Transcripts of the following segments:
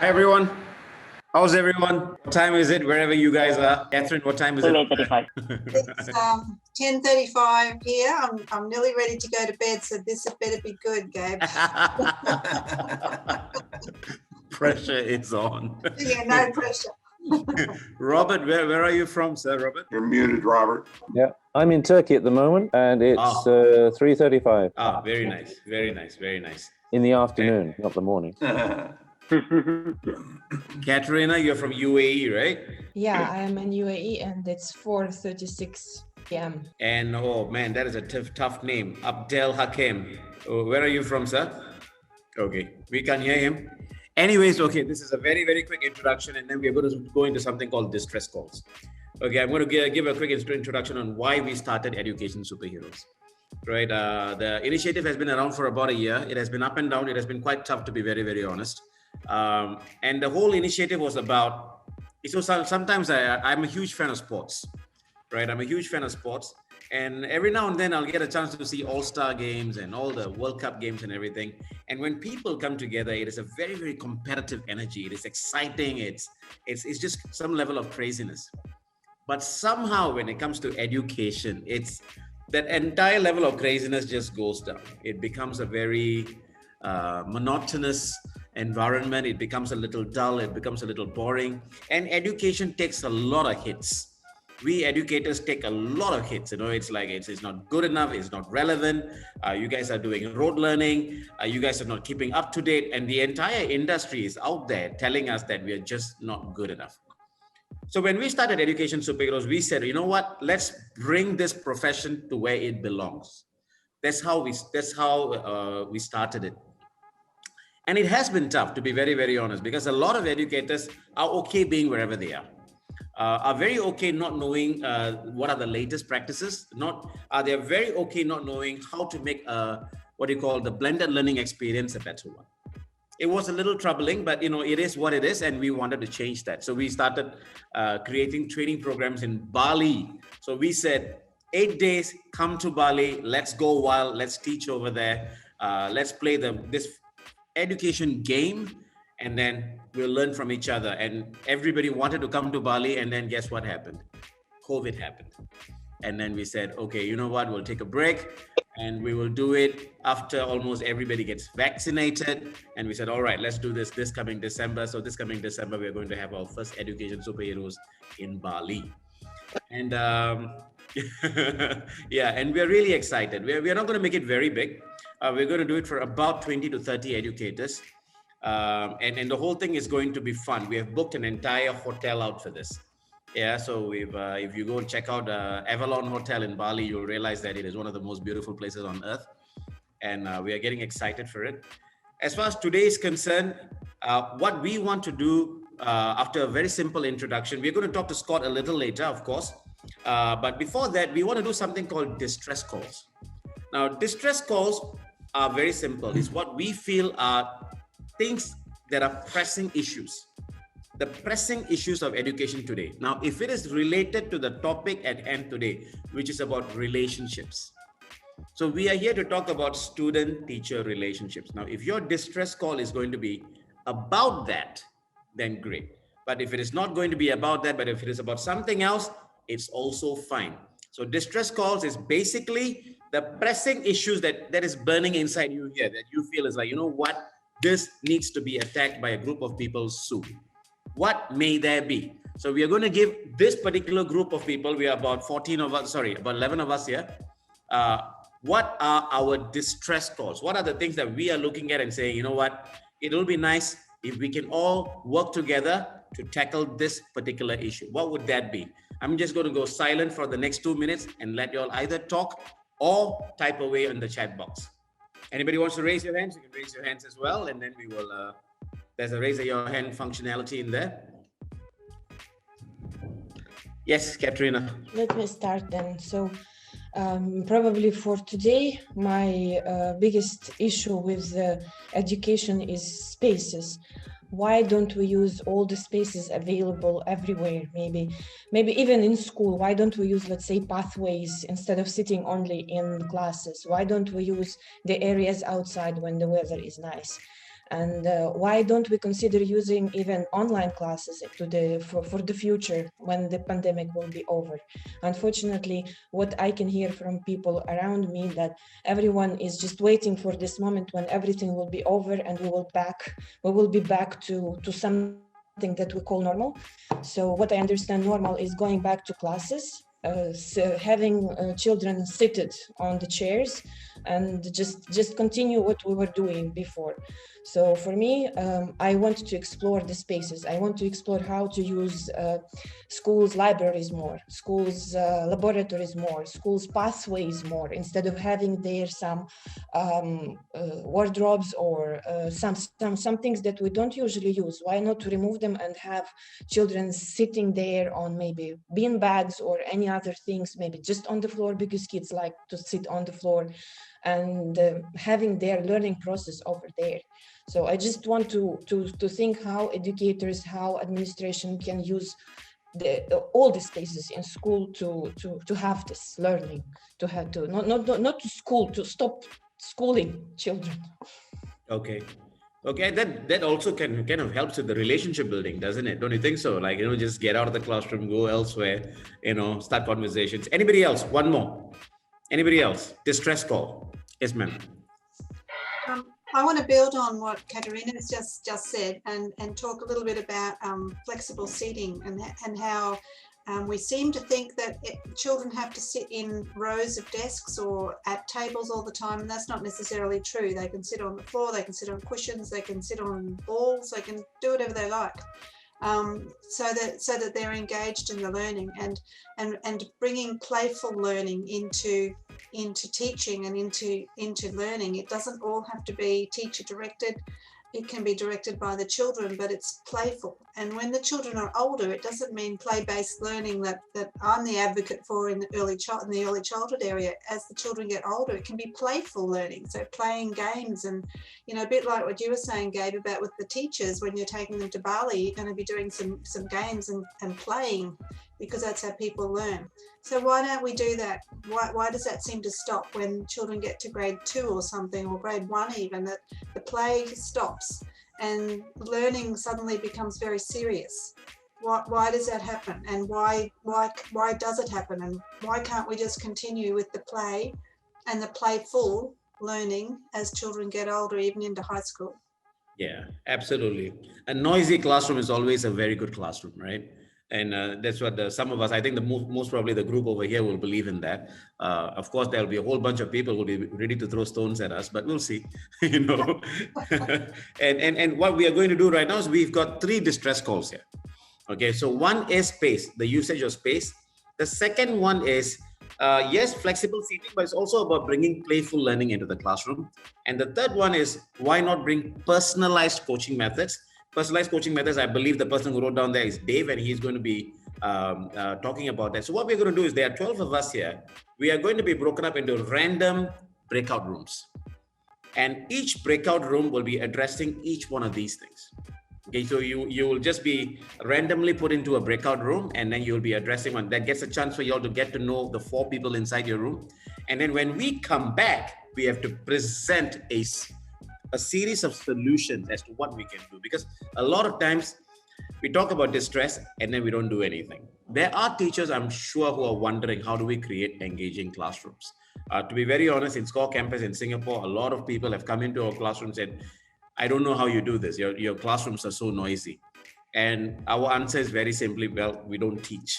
Hi everyone. How's everyone? What time is it? Wherever you guys are. Catherine, what time is it? 35. It's 10:35 here. I'm nearly ready to go to bed, so this had better be good, Gabe. Pressure is on. Yeah, no pressure. Robert, where are you from, sir, Robert? You're muted, Robert. Yeah, I'm in Turkey at the moment, and it's 3:35 Very nice, very nice, very nice. in the afternoon, not the morning. Katerina, you're from UAE, right? Yeah, I am in UAE and it's 4:36 p.m. And oh man, that is a tough name. Abdel Hakim. Oh, where are you from, sir? Okay, we can hear him. Anyways, okay, this is a very, very quick introduction, and then we're going to go into something called distress calls. Okay, I'm going to give a quick introduction on why we started Education Superheroes. Right, the initiative has been around for about a year. It has been up and down. It has been quite tough, to be very, very honest. And the whole initiative was about, so sometimes I'm a huge fan of sports, right? I'm a huge fan of sports. And every now and then I'll get a chance to see all-star games and all the World Cup games and everything. And when people come together, it is a very, very competitive energy. It is exciting. It's just some level of craziness. But somehow when it comes to education, it's that entire level of craziness just goes down. It becomes a very monotonous environment. It becomes a little dull. It becomes a little boring. And education takes a lot of hits. We educators take a lot of hits. You know, it's like it's not good enough. It's not relevant. You guys are doing rote learning. You guys are not keeping up to date. And the entire industry is out there telling us that we are just not good enough. So when we started Education Superheroes, we said, you know what? Let's bring this profession to where it belongs. That's how we started it. And it has been tough, to be very, very honest, because a lot of educators are okay being wherever they are very okay not knowing what are the latest practices. They're very okay not knowing how to make what you call the blended learning experience a better one. It was a little troubling, but it is what it is, and we wanted to change that. So we started creating training programs in Bali. So we said, 8 days, come to Bali, let's go wild, let's teach over there, let's play this education game, and then we'll learn from each other. And everybody wanted to come to Bali, and then guess what happened? COVID happened. And then we said, okay, you know what, we'll take a break, and we will do it after almost everybody gets vaccinated. And we said, all right, let's do this coming December. So this coming December, we're going to have our first Education Superheroes in Bali. And yeah, and we're really excited. We're not going to make it very big. We're going to do it for about 20 to 30 educators. And the whole thing is going to be fun. We have booked an entire hotel out for this. Yeah, so if you go and check out Avalon Hotel in Bali, you'll realize that it is one of the most beautiful places on earth. And we are getting excited for it. As far as today is concerned, what we want to do after a very simple introduction, we're going to talk to Scott a little later, of course. But before that, we want to do something called distress calls. Now, distress calls are very simple. It's what we feel are things that are pressing issues. The pressing issues of education today. Now, if it is related to the topic at hand today, which is about relationships. So we are here to talk about student-teacher relationships. Now, if your distress call is going to be about that, then great. But if it is not going to be about that, but if it is about something else, it's also fine. So distress calls is basically the pressing issues that is burning inside you here, that you feel is like, you know what? This needs to be attacked by a group of people soon. What may there be? So we are going to give this particular group of people, we are about 11 of us here. What are our distress calls? What are the things that we are looking at and saying, you know what? It'll be nice if we can all work together to tackle this particular issue. What would that be? I'm just going to go silent for the next 2 minutes and let you all either talk or type away in the chat box. Anybody wants to raise your hands, you can raise your hands as well. And then we will, there's a raise your hand functionality in there. Yes, Katerina. Let me start then. So probably for today, my biggest issue with education is spaces. Why don't we use all the spaces available everywhere? Maybe even in school, why don't we use, let's say, pathways instead of sitting only in classes? Why don't we use the areas outside when the weather is nice? And why don't we consider using even online classes for the future when the pandemic will be over? Unfortunately, what I can hear from people around me, that everyone is just waiting for this moment when everything will be over and we will be back to something that we call normal. So what I understand normal is going back to classes, so having children seated on the chairs and just continue what we were doing before. So for me, I want to explore the spaces. I want to explore how to use schools' libraries more, schools' laboratories more, schools' pathways more, instead of having there some wardrobes or some things that we don't usually use. Why not remove them and have children sitting there on maybe bean bags or any other things, maybe just on the floor, because kids like to sit on the floor, and having their learning process over there. So I just want to think how educators, how administration can use all the spaces in school to have this learning, to have to not to school, to stop schooling children. Okay. That also kind of helps with the relationship building, doesn't it? Don't you think so? Like, just get out of the classroom, go elsewhere, start conversations. Anybody else? One more. Anybody else? Distress call. Yes, ma'am. I want to build on what Katerina has just said and talk a little bit about flexible seating and how we seem to think that children have to sit in rows of desks or at tables all the time, and that's not necessarily true. They can sit on the floor, they can sit on cushions, they can sit on balls, they can do whatever they like. So that they're engaged in the learning, and bringing playful learning into teaching and into learning. It doesn't all have to be teacher directed. It can be directed by the children, but it's playful. And when the children are older, it doesn't mean play-based learning that I'm the advocate for in the early childhood area. As the children get older, it can be playful learning. So playing games, and a bit like what you were saying, Gabe, about with the teachers, when you're taking them to Bali, you're going to be doing some games and playing, because that's how people learn. So why don't we do that? Why does that seem to stop when children get to grade 2 or something, or grade 1 even, that the play stops and learning suddenly becomes very serious? Why does that happen? And why does it happen? And why can't we just continue with the play and the playful learning as children get older, even into high school? Yeah, absolutely. A noisy classroom is always a very good classroom, right? And that's what some of us, I think the most probably the group over here will believe in that. Of course, there'll be a whole bunch of people who will be ready to throw stones at us, but we'll see, and what we are going to do right now is we've got 3 distress calls here. Okay, so one is space, the usage of space. The second one is, yes, flexible seating, but it's also about bringing playful learning into the classroom. And the third one is, why not bring personalized coaching methods? Personalized coaching methods, I believe the person who wrote down there is Dave, and he's going to be talking about that. So what we're going to do is, there are 12 of us here. We are going to be broken up into random breakout rooms. And each breakout room will be addressing each one of these things. Okay, so you will just be randomly put into a breakout room, and then you'll be addressing one. That gets a chance for you all to get to know the 4 people inside your room. And then when we come back, we have to present a series of solutions as to what we can do. Because a lot of times we talk about distress and then we don't do anything. There are teachers, I'm sure, who are wondering, how do we create engaging classrooms? To be very honest, in SCORE campus in Singapore, a lot of people have come into our classrooms and said, I don't know how you do this. Your classrooms are so noisy. And our answer is very simply, well, we don't teach,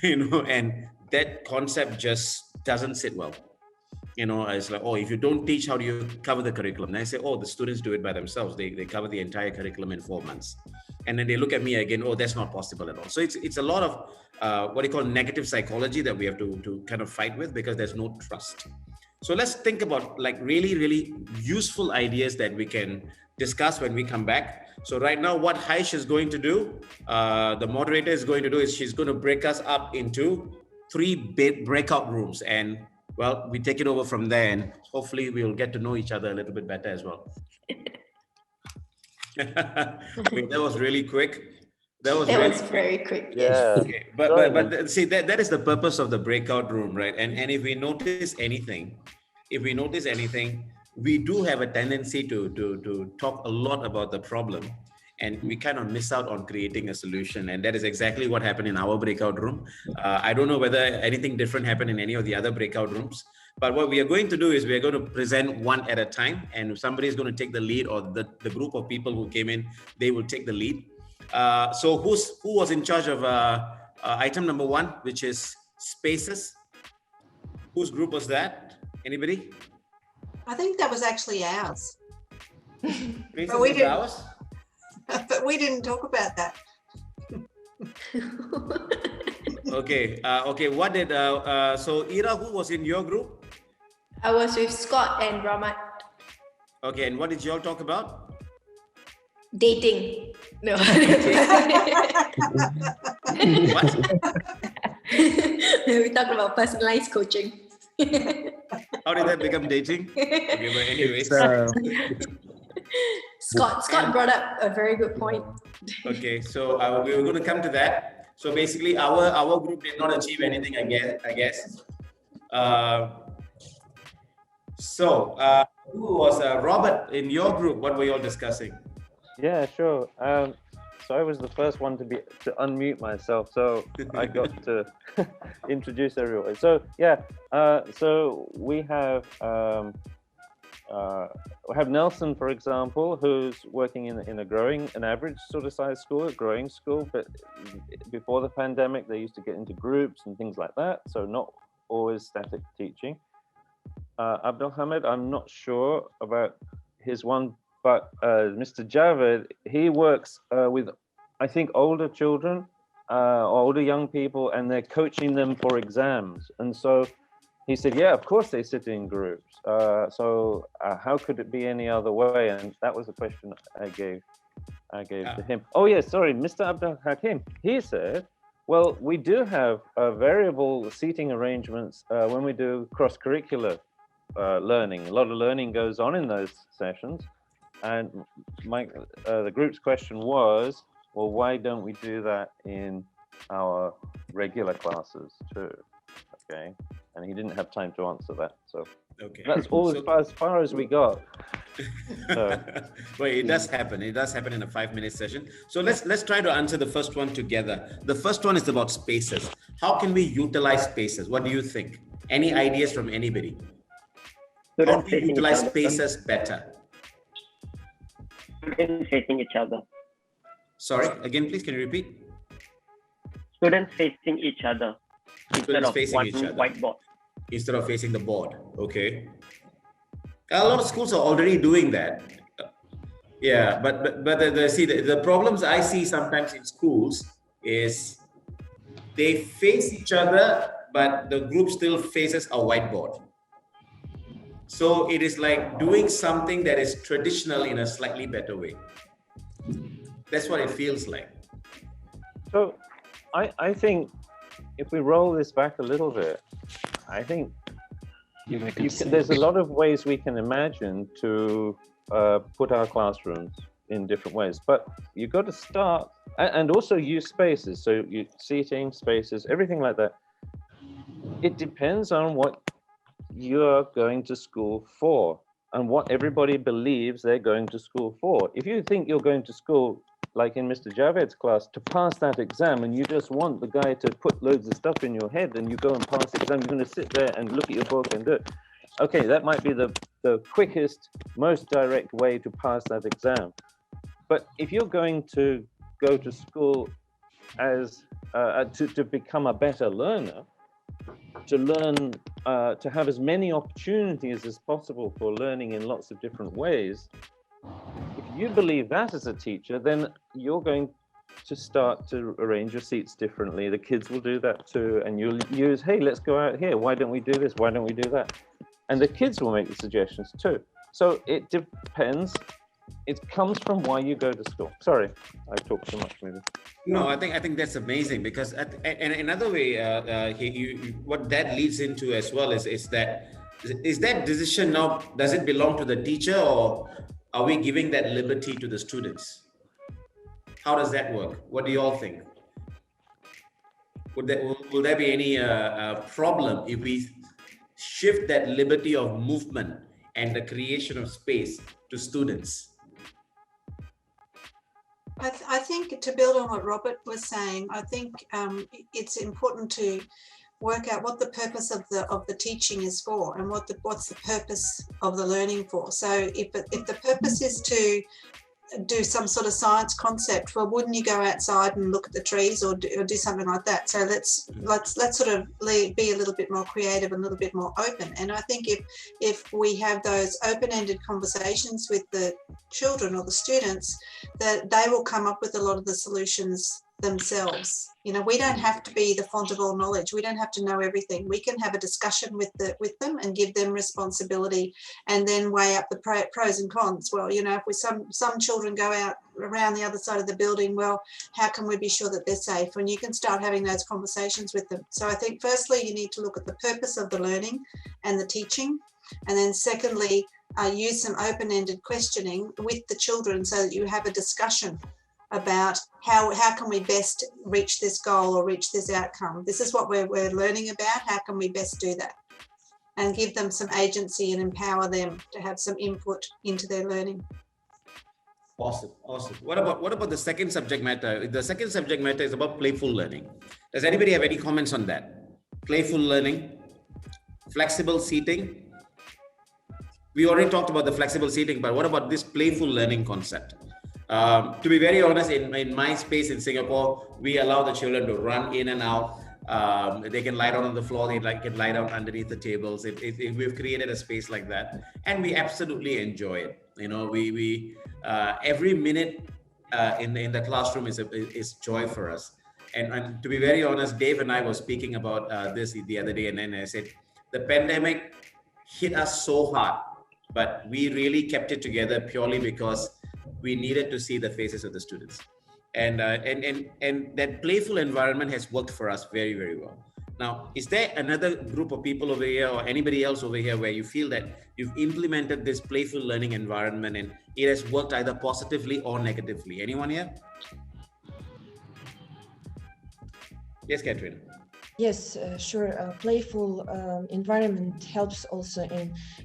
and that concept just doesn't sit well. It's like, oh, if you don't teach, how do you cover the curriculum? And I say, oh, the students do it by themselves. They cover the entire curriculum in 4 months. And then they look at me again, oh, that's not possible at all. So it's a lot of what you call negative psychology that we have to kind of fight with, because there's no trust. So let's think about like really, really useful ideas that we can discuss when we come back. So right now, what Haish is going to do, the moderator is going to do, is she's going to break us up into 3 breakout rooms. And well, we take it over from there, and hopefully we'll get to know each other a little bit better as well. That was really quick. That was very quick. Yes. Yeah. Okay. But see, that is the purpose of the breakout room, right? And if we notice anything, we do have a tendency to talk a lot about the problem, and we kind of miss out on creating a solution. And that is exactly what happened in our breakout room. I don't know whether anything different happened in any of the other breakout rooms, but what we are going to do is we are going to present one at a time, and somebody is going to take the lead, or the group of people who came in, they will take the lead. So who was in charge of item number 1, which is spaces? Whose group was that? Anybody? I think that was actually ours. Spaces But we was didn't- ours? But we didn't talk about that. Okay. Okay. What did so Ira, who was in your group? I was with Scott and Ramat. Okay, and what did you all talk about? Dating. No. What? We talked about personalized coaching. How did that become dating? Okay, but anyways. Scott brought up a very good point. Okay, so we were going to come to that. So basically, our group did not achieve anything, I guess. Who was Robert in your group? What were you all discussing? Yeah, sure. So I was the first one to unmute myself, so I got to introduce everyone. So yeah, so we have Nelson, for example, who's working in an average sort of size school, a growing school. But before the pandemic, they used to get into groups and things like that. So not always static teaching. Abdul Hamid, I'm not sure about his one, but Mr. Javed, he works with, I think, older children, older young people, and they're coaching them for exams. And so he said, yeah, of course they sit in groups. So how could it be any other way? And that was the question I gave to him. Oh yeah, sorry, Mr. Abdul Hakim. He said, well, we do have variable seating arrangements when we do cross-curricular learning. A lot of learning goes on in those sessions. And the group's question was, well, why don't we do that in our regular classes too? Okay. And he didn't have time to answer that. So okay, that's all as far as we got. So. Well, it does happen. It does happen in a 5-minute session. So let's try to answer the first one together. The first one is about spaces. How can we utilize spaces? What do you think? Any ideas from anybody? How do we utilize spaces better? Students facing each other. Sorry, again, please, can you repeat? Students facing each other instead of facing each other. whiteboard. Instead of facing the board, okay. A lot of schools are already doing that. Yeah, but the problems I see sometimes in schools is they face each other, but the group still faces a whiteboard. So it is like doing something that is traditional in a slightly better way. That's what it feels like. So I think if we roll this back a little bit, I think there's a lot of ways we can imagine to put our classrooms in different ways, but you've got to start and also use spaces. So seating, spaces, everything like that. It depends on what you're going to school for and what everybody believes they're going to school for. If you think you're going to school, like in Mr. Javed's class, to pass that exam, and you just want the guy to put loads of stuff in your head and you go and pass the exam, you're going to sit there and look at your book and do it. Okay, that might be the quickest, most direct way to pass that exam. But if you're going to go to school as to become a better learner, to learn, to have as many opportunities as possible for learning in lots of different ways, if you believe that as a teacher, then you're going to start to arrange your seats differently. The kids will do that too. And you'll use, hey, let's go out here. Why don't we do this? Why don't we do that? And the kids will make the suggestions too. So it depends. It comes from why you go to school. Sorry, I talked too much maybe. No, I think that's amazing, because and another way, what that leads into as well is that decision now, does it belong to the teacher, or are we giving that liberty to the students? How does that work? What do you all think? Will there be any problem if we shift that liberty of movement and the creation of space to students? I think to build on what Robert was saying, I think it's important to work out what the purpose of the teaching is for, and what's the purpose of the learning for. So if the purpose is to do some sort of science concept, well, wouldn't you go outside and look at the trees or do something like that? So let's sort of be a little bit more creative and a little bit more open. And I think if we have those open-ended conversations with the children or the students, that they will come up with a lot of the solutions themselves. You know, we don't have to be the font of all knowledge. We don't have to know everything. We can have a discussion with them and give them responsibility, and then weigh up the pros and cons. Well, you know, if some children go out around the other side of the building, well, how can we be sure that they're safe? And you can start having those conversations with them. So I think firstly, you need to look at the purpose of the learning and the teaching, and then secondly, use some open-ended questioning with the children so that you have a discussion about how can we best reach this goal or reach this outcome. This is what we're learning about. How can we best do that? And give them some agency and empower them to have some input into their learning. Awesome. What about the second subject matter? The second subject matter is about playful learning. Does anybody have any comments on that? Playful learning, flexible seating. We already talked about the flexible seating, but what about this playful learning concept? To be very honest, in my space in Singapore, we allow the children to run in and out. They can lie down on the floor. They can lie down underneath the tables. We've created a space like that, and we absolutely enjoy it. You know, we every minute in the classroom is joy for us. And to be very honest, Dave and I were speaking about this the other day, and then I said the pandemic hit us so hard, but we really kept it together purely because we needed to see the faces of the students, and that playful environment has worked for us very, very well. Now, is there another group of people over here or anybody else over here where you feel that you've implemented this playful learning environment and it has worked either positively or negatively? Anyone here? Yes, Catherine. Yes, sure. Playful environment helps also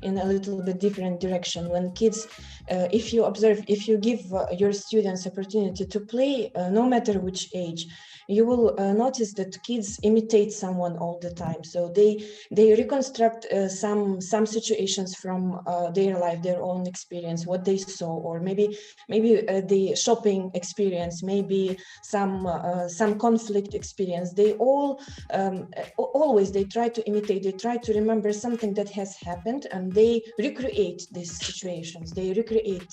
in a little bit different direction. When kids, if you give your students opportunity to play, no matter which age, you will notice that kids imitate someone all the time. So they reconstruct some situations from their life, their own experience, what they saw, or maybe the shopping experience, maybe some conflict experience. They all always they try to imitate, they try to remember something that has happened, and they recreate these situations, they recreate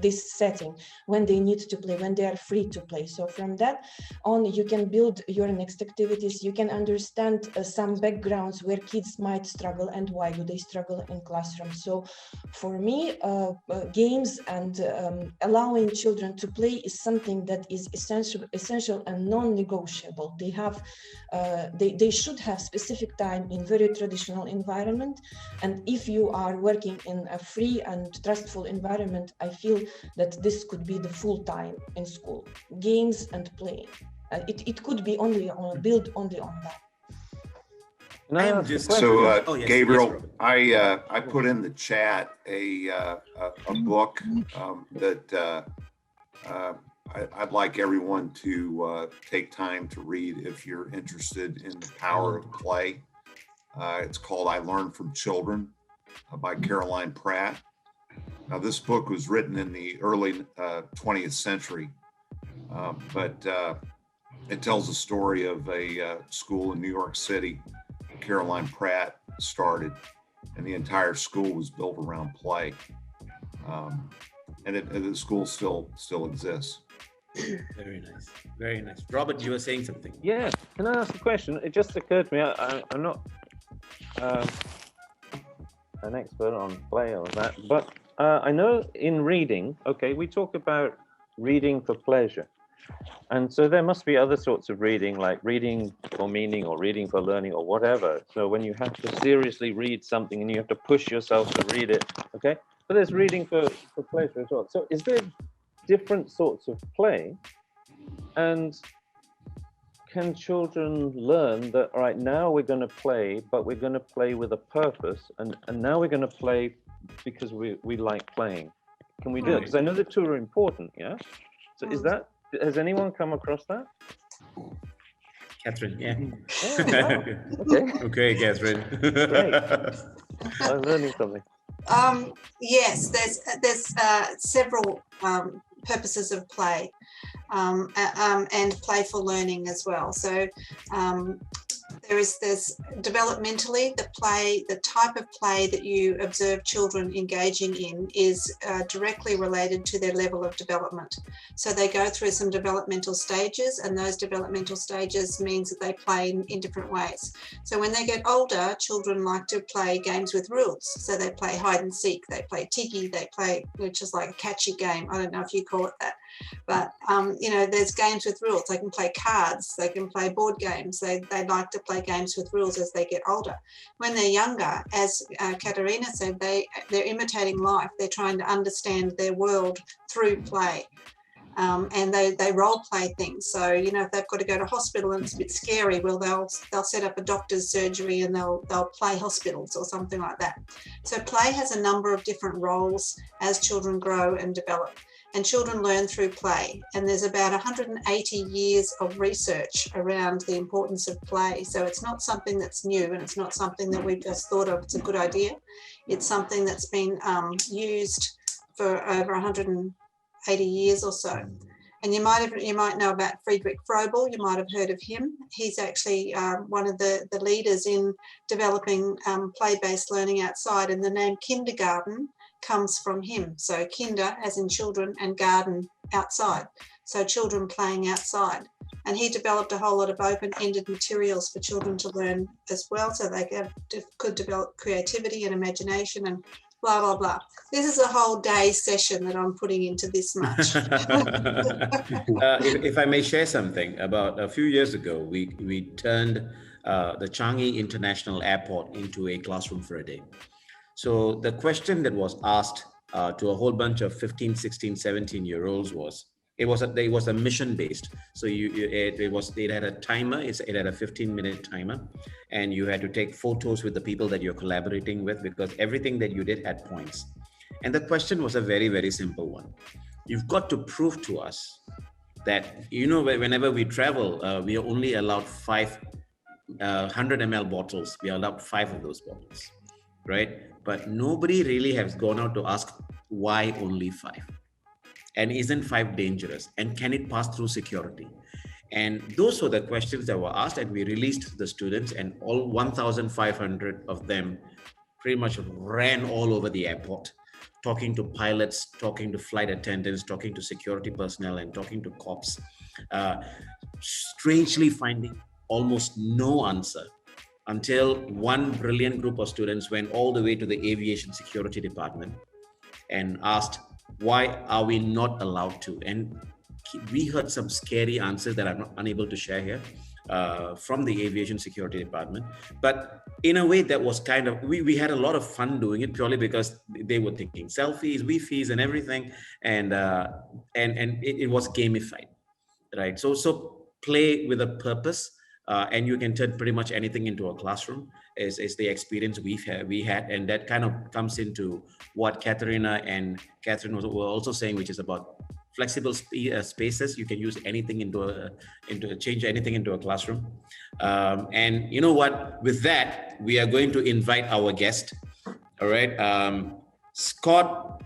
this setting when they need to play, when they are free to play. So from that on, you can build your next activities, you can understand some backgrounds where kids might struggle and why do they struggle in classrooms. So for me, games and allowing children to play is something that is essential and non-negotiable. They have they should have specific time in very traditional environment, and if you are working in a free and trustful environment, I feel that this could be the full time in school, games and playing. It could be built only on that. Gabriel, I put in the chat a book that I'd like everyone to take time to read if you're interested in the power of play. It's called I Learn from Children by Caroline Pratt. Now, this book was written in the early 20th century, but it tells the story of a school in New York City. Caroline Pratt started, and the entire school was built around play. And the school still exists. Very nice, very nice. Robert, you were saying something. Yeah, can I ask a question? It just occurred to me, I'm not an expert on play or that, but I know in reading, okay, we talk about reading for pleasure. And so there must be other sorts of reading, like reading for meaning or reading for learning or whatever. So when you have to seriously read something and you have to push yourself to read it, okay? But there's reading for pleasure as well. So is there different sorts of play? And can children learn that, all right, now we're going to play, but we're going to play with a purpose. And now we're going to play because we like playing. Can we do it? Because I know the two are important, yeah? So has anyone come across that? Catherine, yeah. Oh, wow. Okay. Okay, Catherine. Great. I'm learning something. Yes, there's several purposes of play and playful learning as well. So there's developmentally the type of play that you observe children engaging in is directly related to their level of development. So they go through some developmental stages, and those developmental stages means that they play in different ways. So when they get older, children like to play games with rules. So they play hide and seek, they play Atiqah, they play, which is like a catchy game. I don't know if you call it that, but you know, there's games with rules. They can play cards, they can play board games. They like to play games with rules as they get older. When they're younger, as Katerina said, they're imitating life. They're trying to understand their world through play. And they role play things. So, you know, if they've got to go to hospital and it's a bit scary, well, they'll set up a doctor's surgery and they'll play hospitals or something like that. So play has a number of different roles as children grow and develop. And children learn through play. And there's about 180 years of research around the importance of play. So it's not something that's new, and it's not something that we've just thought of, it's a good idea. It's something that's been used for over 180 years or so. And you might know about Friedrich Froebel, you might have heard of him. He's actually one of the leaders in developing play-based learning outside, and the name kindergarten comes from him. So kinder as in children, and garden outside. So children playing outside. And he developed a whole lot of open-ended materials for children to learn as well, so they could develop creativity and imagination and blah, blah, blah. This is a whole day session that I'm putting into this much. If I may share something, about a few years ago, we turned the Changi International Airport into a classroom for a day. So the question that was asked to a whole bunch of 15, 16, 17-year-olds was, it was a mission based. So it had a timer, it had a 15-minute timer, and you had to take photos with the people that you're collaborating with, because everything that you did had points. And the question was a very, very simple one. You've got to prove to us that, you know, whenever we travel, we are only allowed 100 ml bottles. We are allowed 5 of those bottles, right? But nobody really has gone out to ask why only 5. And isn't 5 dangerous? And can it pass through security? And those were the questions that were asked, and we released the students, and all 1,500 of them pretty much ran all over the airport, talking to pilots, talking to flight attendants, talking to security personnel, and talking to cops, strangely finding almost no answer, until one brilliant group of students went all the way to the aviation security department and asked, why are we not allowed to? And we heard some scary answers that I'm not unable to share here from the aviation security department. But in a way that was kind of, we had a lot of fun doing it, purely because they were taking selfies, Wi-Fi's and everything. And it was gamified, right? So play with a purpose. And you can turn pretty much anything into a classroom is the experience we had. And that kind of comes into what Katerina and Catherine were also saying, which is about flexible spaces. You can use anything change anything into a classroom. And you know what, with that, we are going to invite our guest. All right. Scott,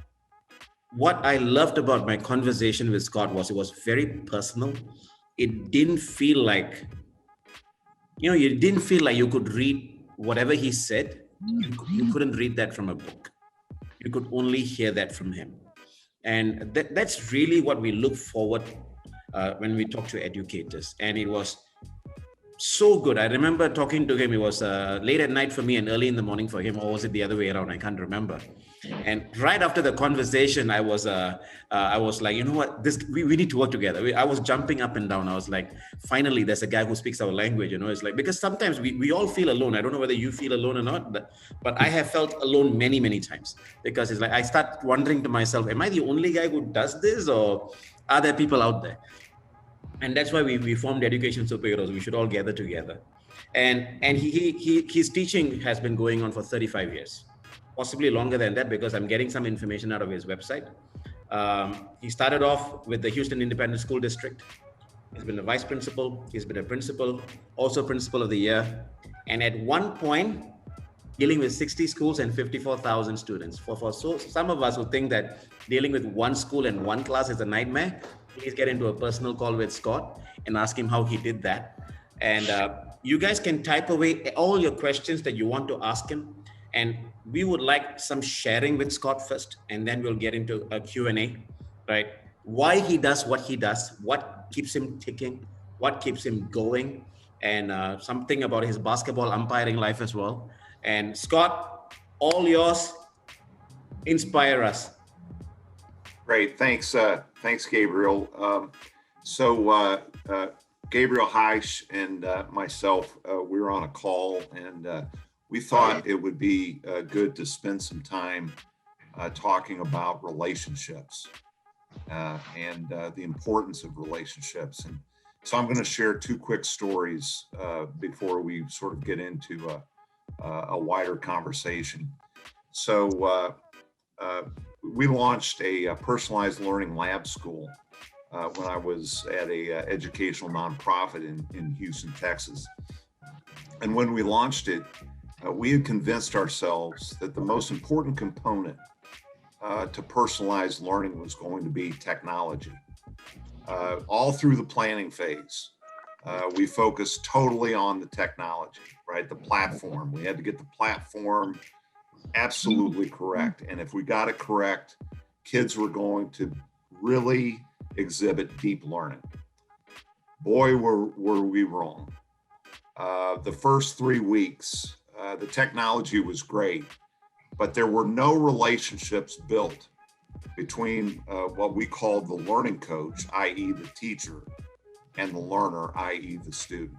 what I loved about my conversation with Scott was it was very personal. It didn't feel like, you didn't feel like you could read whatever he said. You couldn't read that from a book. You could only hear that from him. And that's really what we look forward when we talk to educators. And it was so good. I remember talking to him. It was late at night for me and early in the morning for him, or was it the other way around? I can't remember. And right after the conversation, I was like, you know what, we need to work together. I was jumping up and down. I was like, finally, there's a guy who speaks our language. It's like, because sometimes we all feel alone. I don't know whether you feel alone or not, but I have felt alone many, many times, because it's like, I start wondering to myself, am I the only guy who does this, or are there people out there? And that's why we formed Education Superheroes. We should all gather together. And his teaching has been going on for 35 years. possibly longer than that because I'm getting some information out of his website. He started off with the Houston Independent School District. He's been a vice principal. He's been a principal, also principal of the year. And at one point, dealing with 60 schools and 54,000 students. So some of us who think that dealing with one school and one class is a nightmare, please get into a personal call with Scott and ask him how he did that. And you guys can type away all your questions that you want to ask him. And we would like some sharing with Scott first, and then we'll get into a Q&A, right? Why he does what he does, what keeps him ticking, what keeps him going, and something about his basketball umpiring life as well. And Scott, all yours, inspire us. Great, thanks, thanks, Gabriel. Gabriel Haiys and myself, we were on a call, and we thought it would be good to spend some time talking about relationships and the importance of relationships. And so I'm going to share two quick stories before we sort of get into a wider conversation. So we launched a personalized learning lab school when I was at a educational nonprofit in Houston, Texas. And when we launched it, we had convinced ourselves that the most important component to personalized learning was going to be technology. All through the planning phase, we focused totally on the technology, right? The platform. We had to get the platform absolutely correct. And if we got it correct, kids were going to really exhibit deep learning. Boy, were we wrong. The first 3 weeks, the technology was great, but there were no relationships built between what we called the learning coach, i.e. the teacher, and the learner, i.e. the student.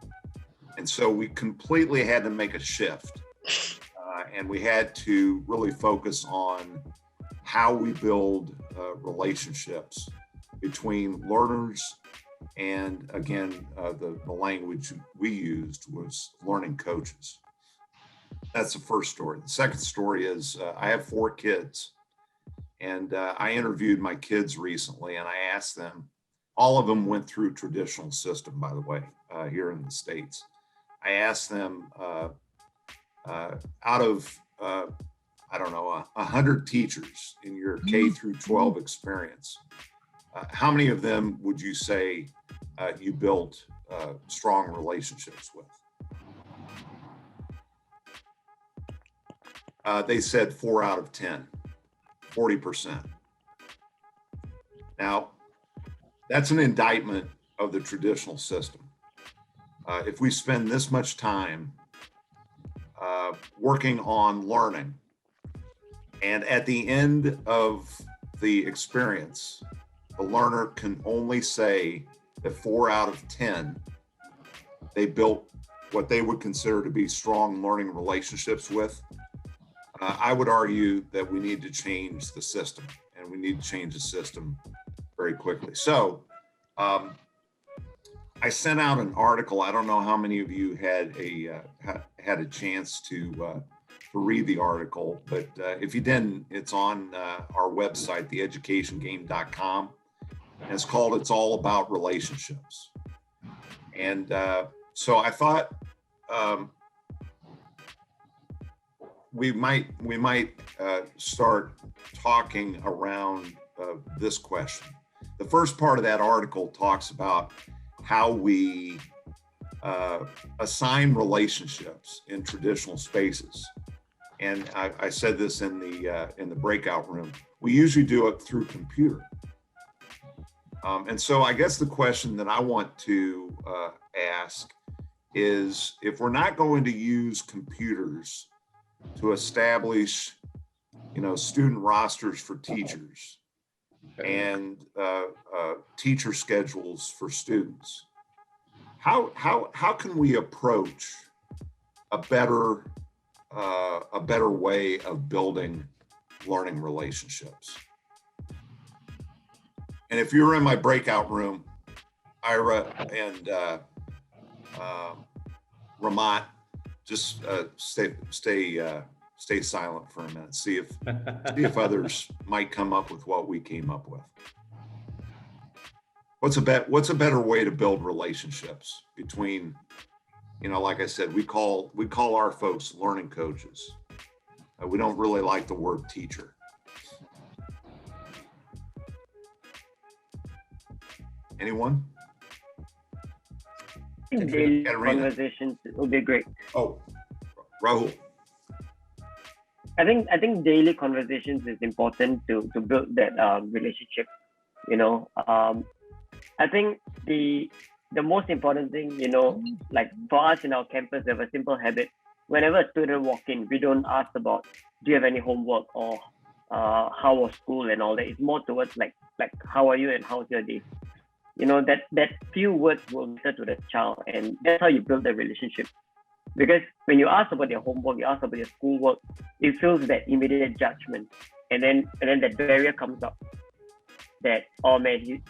And so we completely had to make a shift. And we had to really focus on how we build relationships between learners, and again, the language we used was learning coaches. That's the first story. The second story is I have 4 kids, and I interviewed my kids recently, and I asked them, all of them went through traditional system, by the way, here in the States. I asked them, out of, I don't know, 100 teachers in your K through 12 experience, how many of them would you say you built strong relationships with? They said 4 out of 10, 40%. Now, that's an indictment of the traditional system. If we spend this much time working on learning, and at the end of the experience, the learner can only say that 4 out of 10, they built what they would consider to be strong learning relationships with, I would argue that we need to change the system, and we need to change the system very quickly. So I sent out an article. I don't know how many of you had a chance to read the article, but if you didn't, it's on our website, theeducationgame.com, and it's called "It's All About Relationships." And so I thought we might start talking around this question. The first part of that article talks about how we assign relationships in traditional spaces. And I said this in the breakout room. We usually do it through computer. And so I guess the question that I want to ask is, if we're not going to use computers to establish, student rosters for teachers and teacher schedules for students, how can we approach a better way of building learning relationships? And if you're in my breakout room, Ira and Ramat, just stay stay silent for a minute, see if others might come up with what we came up with. What's a better way to build relationships between, you know, like I said, we call our folks learning coaches. We don't really like the word teacher. Anyone? I think daily conversations will be great. Oh, Rahul. I think daily conversations is important to build that relationship. You know, I think the most important thing, you know, like for us in our campus, we have a simple habit. Whenever a student walk in, we don't ask about, do you have any homework or how was school and all that. It's more towards like how are you and how's your day. You know, that few words will matter to the child, and that's how you build the relationship. Because when you ask about their homework, you ask about their schoolwork, it feels that immediate judgment, and then that barrier comes up. That, oh man,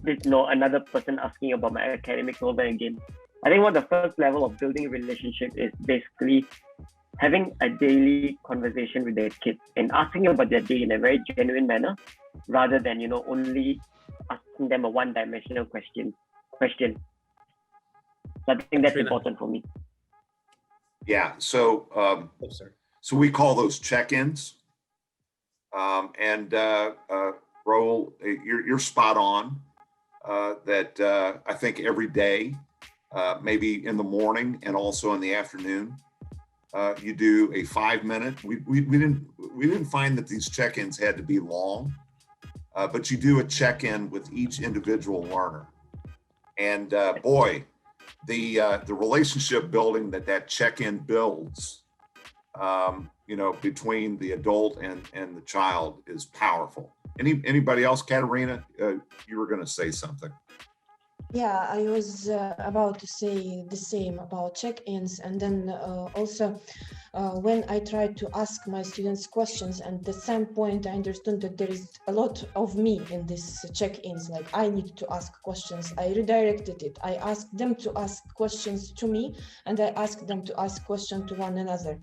there's no another person asking about my academics over again. I think the first level of building a relationship is basically having a daily conversation with their kids and asking about their day in a very genuine manner, rather than, you know, only asking them a one-dimensional question. So I think that's important for me. Yeah. So so we call those check-ins, and Rahul, you're spot on. That I think every day, maybe in the morning and also in the afternoon, you do a 5-minute. We didn't find that these check-ins had to be long, but you do a check-in with each individual learner, and boy, the relationship building that check-in builds, you know, between the adult and the child is powerful. Anybody else? Katerina, you were going to say something. Yeah, I was about to say the same about check-ins, and then also when I tried to ask my students questions, and at some point I understood that there is a lot of me in these check-ins, like I need to ask questions. I redirected it. I asked them to ask questions to me, and I asked them to ask questions to one another.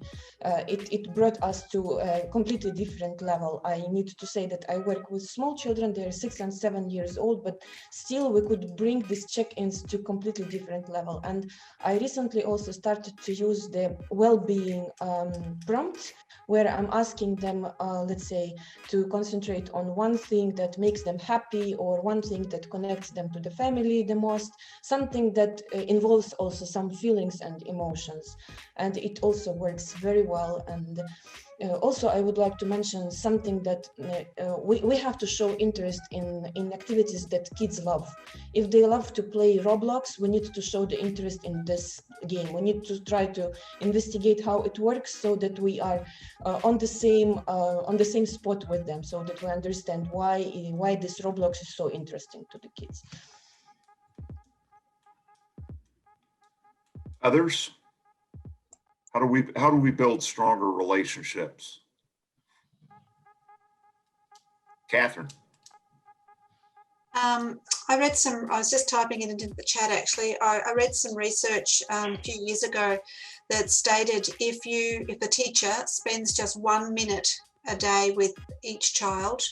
It brought us to a completely different level. I need to say that I work with small children. They're 6 and 7 years old, but still we could bring these check-ins to completely different level. And I recently also started to use the well-being prompts, where I'm asking them, let's say, to concentrate on one thing that makes them happy, or one thing that connects them to the family the most, something that involves also some feelings and emotions. And it also works very well. And also, I would like to mention something that we have to show interest in activities that kids love. If they love to play Roblox, we need to show the interest in this game. We need to try to investigate how it works, so that we are on the same spot with them, so that we understand why this Roblox is so interesting to the kids. Others? How do we build stronger relationships? Catherine. I was just typing it into the chat actually. I read some research a few years ago that stated if the teacher spends just 1 minute a day with each child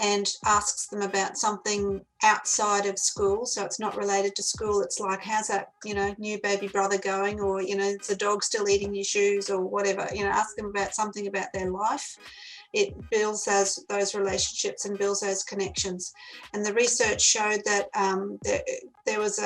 and asks them about something outside of school, so it's not related to school, it's like, how's that, you know, new baby brother going, or, you know, is the dog still eating your shoes, or whatever, you know, ask them about something about their life. It builds those relationships and builds those connections. And the research showed that there was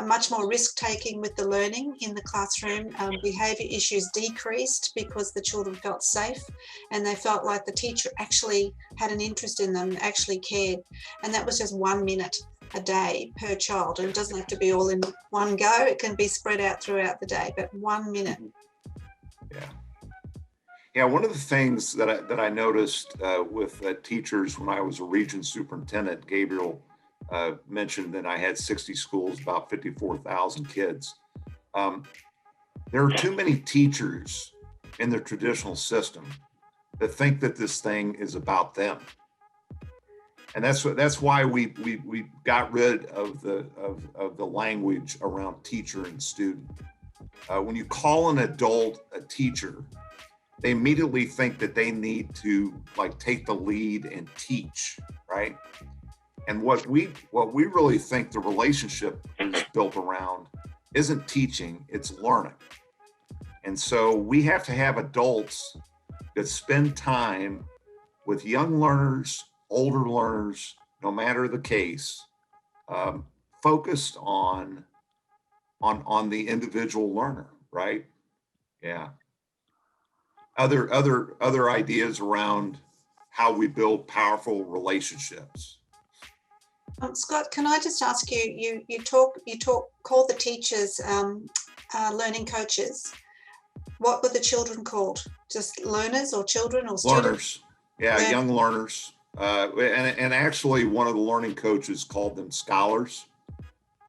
much more risk-taking with the learning in the classroom. Behaviour issues decreased because the children felt safe, and they felt like the teacher actually had an interest in them, actually cared. And that was just 1 minute a day per child. And it doesn't have to be all in one go. It can be spread out throughout the day, but 1 minute. Yeah. Yeah, one of the things that I noticed with teachers when I was a region superintendent, Gabriel mentioned that I had 60 schools, about 54,000 kids. There are too many teachers in the traditional system that think that this thing is about them, and that's why we got rid of the language around teacher and student. When you call an adult a teacher, they immediately think that they need to like take the lead and teach, right? And what we really think the relationship is built around isn't teaching, it's learning. And so we have to have adults that spend time with young learners, older learners, no matter the case, focused on the individual learner, right? Yeah. Other ideas around how we build powerful relationships. Scott, can I just ask you? You call the teachers learning coaches. What were the children called? Just learners or children or students? Learners. Yeah, young learners. And actually, one of the learning coaches called them scholars.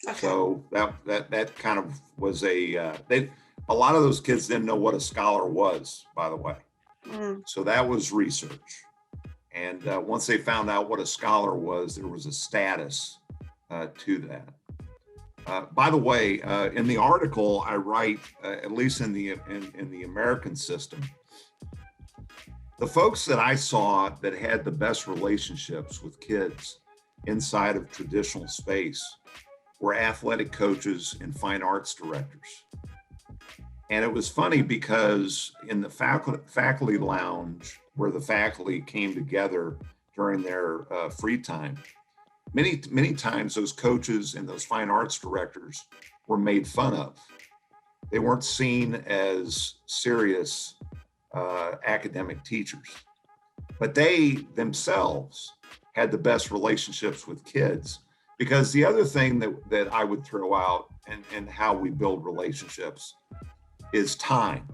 Okay. So that kind of was a lot of those kids didn't know what a scholar was, by the way. So that was research. And once they found out what a scholar was, there was a status to that. By the way, in the article I write, at least in the American system, the folks that I saw that had the best relationships with kids inside of traditional space were athletic coaches and fine arts directors. And it was funny because in the faculty lounge, where the faculty came together during their free time, many times those coaches and those fine arts directors were made fun of. They weren't seen as serious academic teachers, but they themselves had the best relationships with kids. Because the other thing that I would throw out and how we build relationships is time.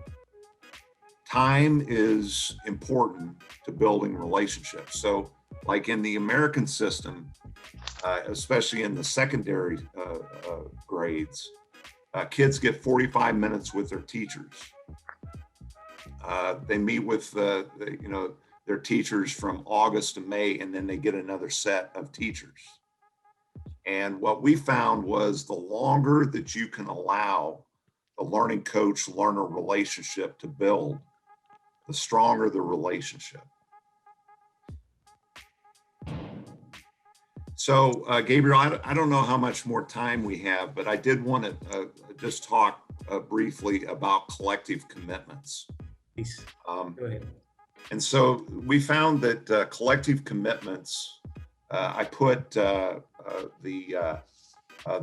Time is important to building relationships. So like in the American system, especially in the secondary grades, kids get 45 minutes with their teachers. They meet with their teachers from August to May, and then they get another set of teachers. And what we found was the longer that you can allow the learning coach learner relationship to build, the stronger the relationship. So Gabriel, I don't know how much more time we have, but I did want to just talk briefly about collective commitments. Please, go ahead. And so we found that collective commitments, I put the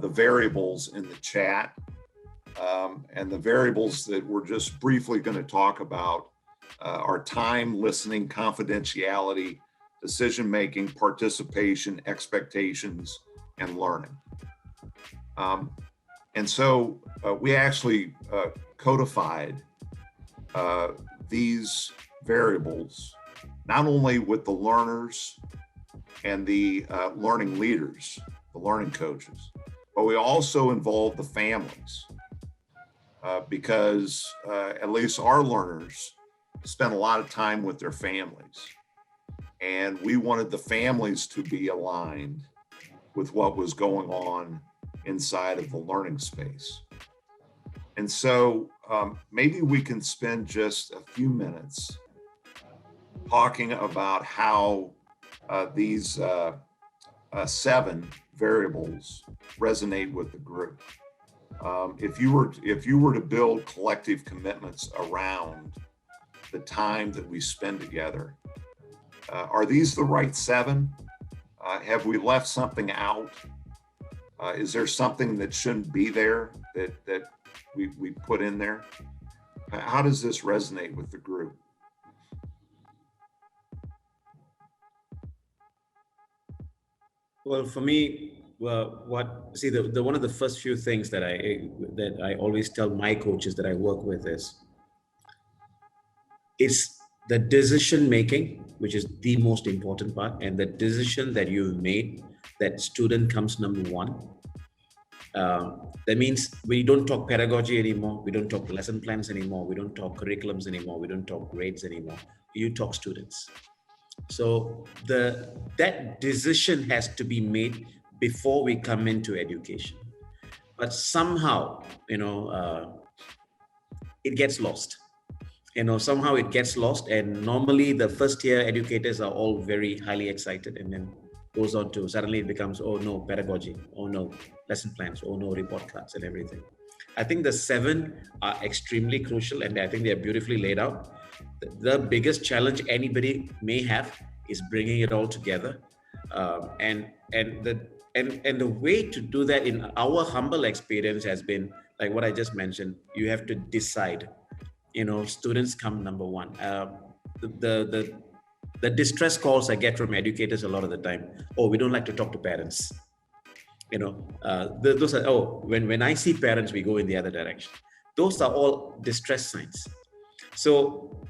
variables in the chat, and the variables that we're just briefly going to talk about are time, listening, confidentiality, decision-making, participation, expectations, and learning. And so we actually codified these variables, not only with the learners and the learning leaders, the learning coaches, but we also involved the families because at least our learners spend a lot of time with their families. And we wanted the families to be aligned with what was going on inside of the learning space. And so maybe we can spend just a few minutes talking about how these 7 variables resonate with the group. If you were to build collective commitments around the time that we spend together, are these the right 7? Have we left something out? Is there something that shouldn't be there that we put in there? How does this resonate with the group? Well, for me, the one of the first few things that I always tell my coaches that I work with is it's the decision making, which is the most important part, and the decision that you've made, that student comes number 1. That means we don't talk pedagogy anymore. We don't talk lesson plans anymore. We don't talk curriculums anymore. We don't talk grades anymore. You talk students. So that decision has to be made before we come into education. But somehow, it gets lost. somehow it gets lost. And normally the first year educators are all very highly excited, and then goes on to suddenly it becomes, oh no, pedagogy, oh no, lesson plans, oh no, report cards and everything. I think the 7 are extremely crucial, and I think they're beautifully laid out. The biggest challenge anybody may have is bringing it all together. And the way to do that in our humble experience has been like what I just mentioned. You have to decide. Students come number one. The distress calls I get from educators a lot of the time. Oh, we don't like to talk to parents. Those are, when I see parents, we go in the other direction. Those are all distress signs. So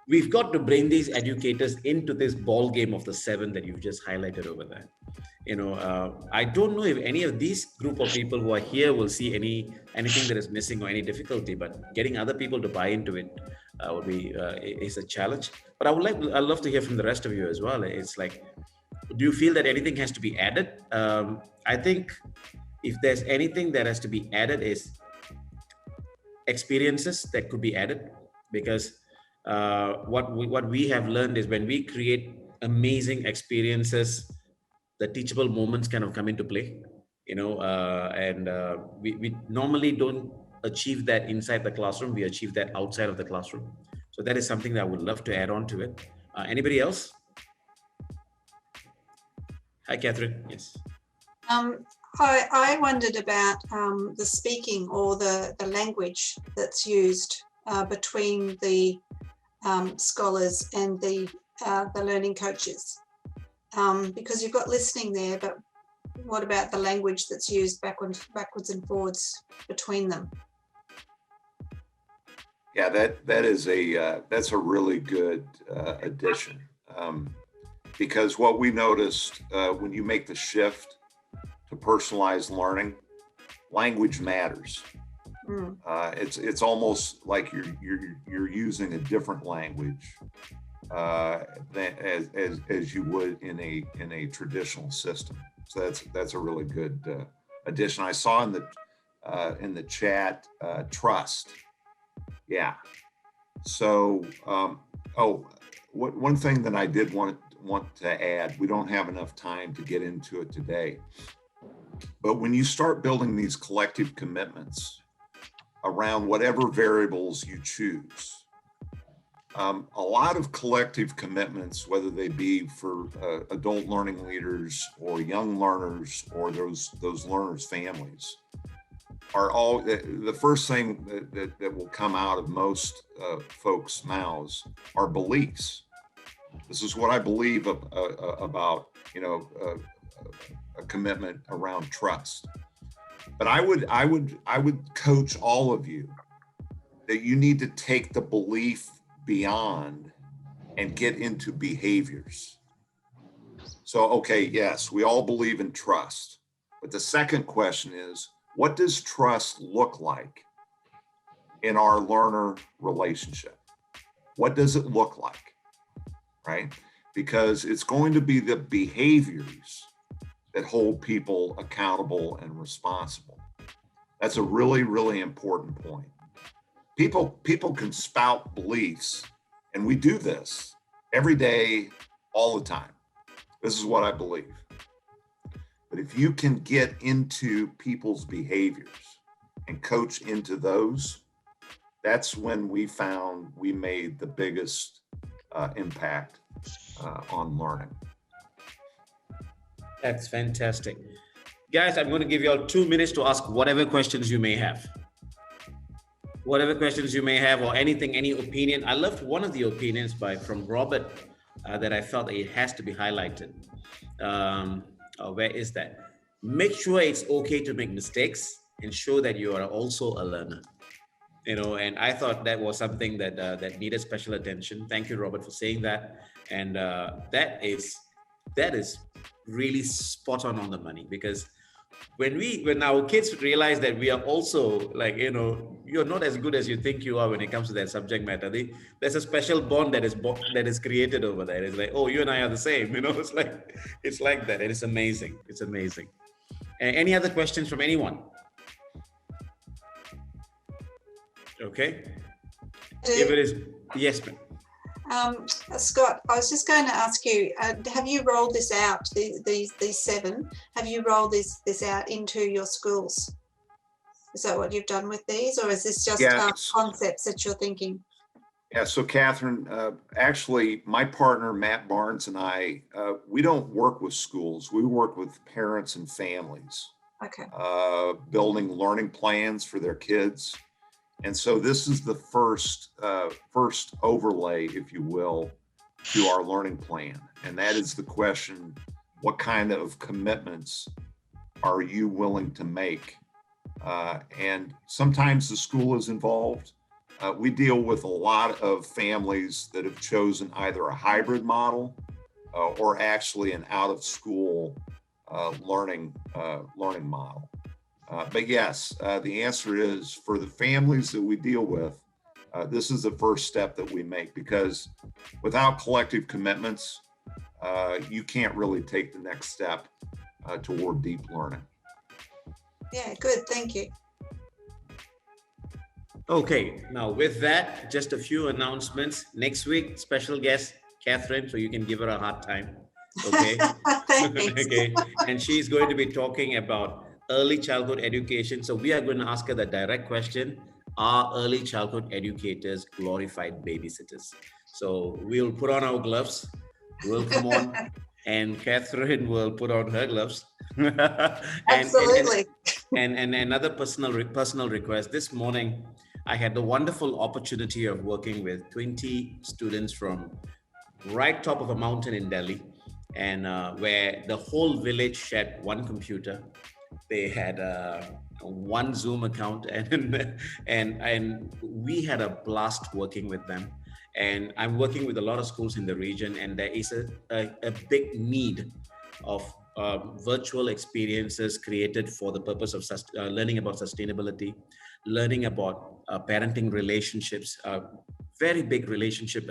we've got to bring these educators into this ball game of the 7 that you've just highlighted over there. I don't know if any of these group of people who are here will see anything that is missing or any difficulty, but getting other people to buy into it would be is a challenge. But I'd love to hear from the rest of you as well. It's like, do you feel that anything has to be added? I think if there's anything that has to be added is experiences that could be added, because what we have learned is when we create amazing experiences, the teachable moments kind of come into play, and we normally don't achieve that inside the classroom. We achieve that outside of the classroom. So that is something that I would love to add on to it. Anybody else? Hi, Catherine. Yes. I wondered about the speaking or the language that's used between the scholars and the learning coaches, because you've got listening there, but what about the language that's used backwards and forwards between them? Yeah, that's a really good addition, because what we noticed when you make the shift to personalized learning, language matters. It's almost like you're using a different language as you would in a traditional system. So that's a really good addition. I saw in the chat trust. Yeah. So one thing that I did want to add, we don't have enough time to get into it today, but when you start building these collective commitments around whatever variables you choose, a lot of collective commitments, whether they be for adult learning leaders or young learners or those learners' families, are all the first thing that will come out of most folks' mouths are beliefs. This is what I believe about a commitment around trust. But I would coach all of you that you need to take the belief beyond and get into behaviors. So, okay, yes, we all believe in trust, but the second question is, what does trust look like in our learner relationship? What does it look like, right? Because it's going to be the behaviors that hold people accountable and responsible. That's a really, really important point. People can spout beliefs, and we do this every day, all the time. This is what I believe. But if you can get into people's behaviors and coach into those, that's when we found we made the biggest impact on learning. That's fantastic. Guys, I'm going to give you all 2 minutes to ask whatever questions you may have. Whatever questions you may have or anything, any opinion. I loved one of the opinions from Robert that I felt it has to be highlighted. Where is that? Make sure it's okay to make mistakes and show that you are also a learner. And I thought that was something that needed special attention. Thank you, Robert, for saying that. And that is really spot on the money, because when our kids realize that we are also you're not as good as you think you are when it comes to that subject matter, there's a special bond that is created over there. It's like, oh, you and I are the same, it's like that. And it's amazing. It's amazing. Any other questions from anyone? Okay. If it is, yes, ma'am. Scott, I was just going to ask you, have you rolled this out, these 7, have you rolled this out into your schools? Is that what you've done with these, or is this just Yes. concepts that you're thinking? Yeah, so Catherine, actually, my partner, Matt Barnes, and I, we don't work with schools. We work with parents and families, Okay. building learning plans for their kids. And so this is the first overlay, if you will, to our learning plan. And that is the question, what kind of commitments are you willing to make? And sometimes the school is involved. We deal with a lot of families that have chosen either a hybrid model or actually an out-of-school learning model. But yes, the answer is for the families that we deal with, this is the first step that we make, because without collective commitments, you can't really take the next step toward deep learning. Yeah, good. Thank you. Okay, now with that, just a few announcements. Next week, special guest, Catherine, so you can give her a hard time. Okay. Thanks. Okay. And she's going to be talking about early childhood education. So we are going to ask her the direct question, are early childhood educators glorified babysitters? So we'll put on our gloves, we'll come on, and Catherine will put on her gloves. Absolutely. And another personal request. This morning, I had the wonderful opportunity of working with 20 students from right top of a mountain in Delhi, and where the whole village shared one computer. They had one Zoom account, and we had a blast working with them. And I'm working with a lot of schools in the region, and there is a big need of virtual experiences created for the purpose of learning about sustainability, learning about parenting relationships, very big relationship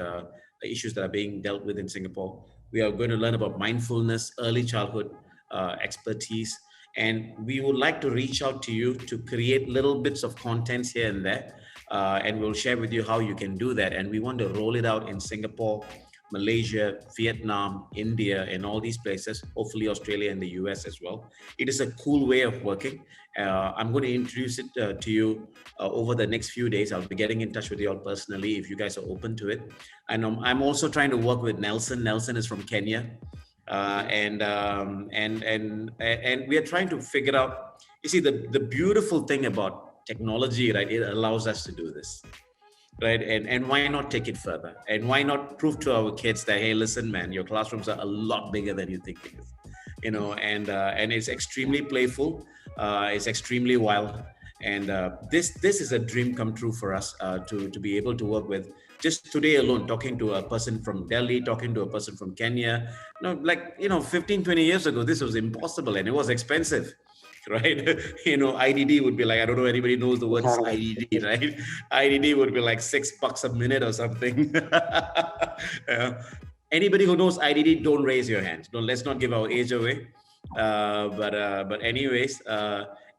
issues that are being dealt with in Singapore. We are going to learn about mindfulness, early childhood expertise, and we would like to reach out to you to create little bits of contents here and there, and we'll share with you how you can do that. And we want to roll it out in Singapore, Malaysia, Vietnam, India, and all these places, hopefully Australia and the US as well. It is a cool way of working. I'm going to introduce it to you over the next few days. I'll be getting in touch with you all personally if you guys are open to it. And I'm also trying to work with Nelson. Nelson is from Kenya. And we are trying to figure out, you see, the beautiful thing about technology, right? It allows us to do this. Right. And why not take it further? And why not prove to our kids that, hey, listen, man, your classrooms are a lot bigger than you think it is, you know, and it's extremely playful. It's extremely wild. And this is a dream come true for us to be able to work with. Just today alone, talking to a person from Delhi, talking to a person from Kenya, 15, 20 years ago, this was impossible and it was expensive. Right? IDD would be like, I don't know if anybody knows the word IDD, right? IDD would be like $6 a minute or something. Anybody who knows IDD, don't raise your hand. Let's not give our age away. But anyways,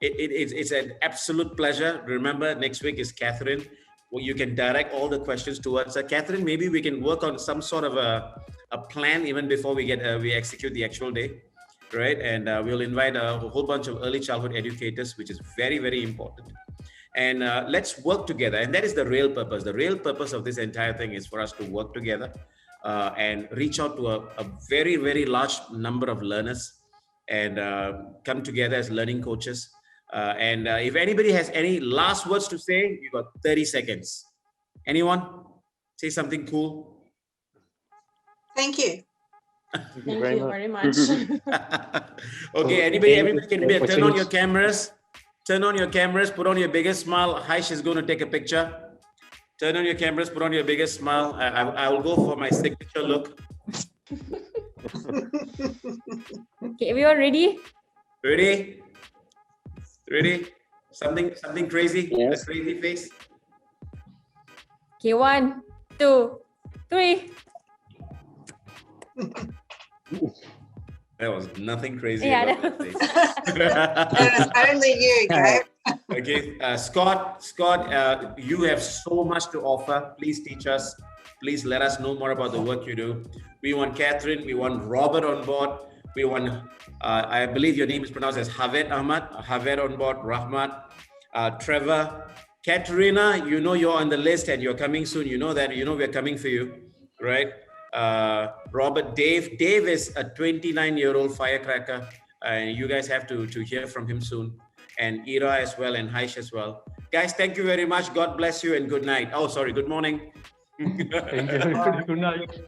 it's an absolute pleasure. Remember, next week is Catherine. Well, you can direct all the questions towards her. Catherine, maybe we can work on some sort of a plan even before we execute the actual day. Right, and we'll invite a whole bunch of early childhood educators, which is very, very important. And let's work together. And that is the real purpose. The real purpose of this entire thing is for us to work together and reach out to a very, very large number of learners and come together as learning coaches. And if anybody has any last words to say, you got 30 seconds. Anyone? Say something cool. Thank you. Thank you very much. Okay, everybody can turn on your cameras. Turn on your cameras, put on your biggest smile. Haish is going to take a picture. Turn on your cameras, put on your biggest smile. I will go for my signature look. Okay, everyone ready? Ready? Something crazy? Yes. A crazy face? Okay, 1, 2, 3. There was nothing crazy Yeah, about that face. It's only you, Gabe. Okay, Scott, you have so much to offer. Please teach us. Please let us know more about the work you do. We want Catherine. We want Robert on board. We want, I believe your name is pronounced as Javed Ahmad. Javed on board. Rahmat, Trevor, Katerina. You know you're on the list and you're coming soon. You know that. You know we're coming for you, right? Robert, Dave. Dave is a 29-year-old firecracker, and you guys have to hear from him soon. And Ira as well, and Haish as well. Guys, thank you very much. God bless you and good night. Oh, sorry, good morning. Thank you. Good night.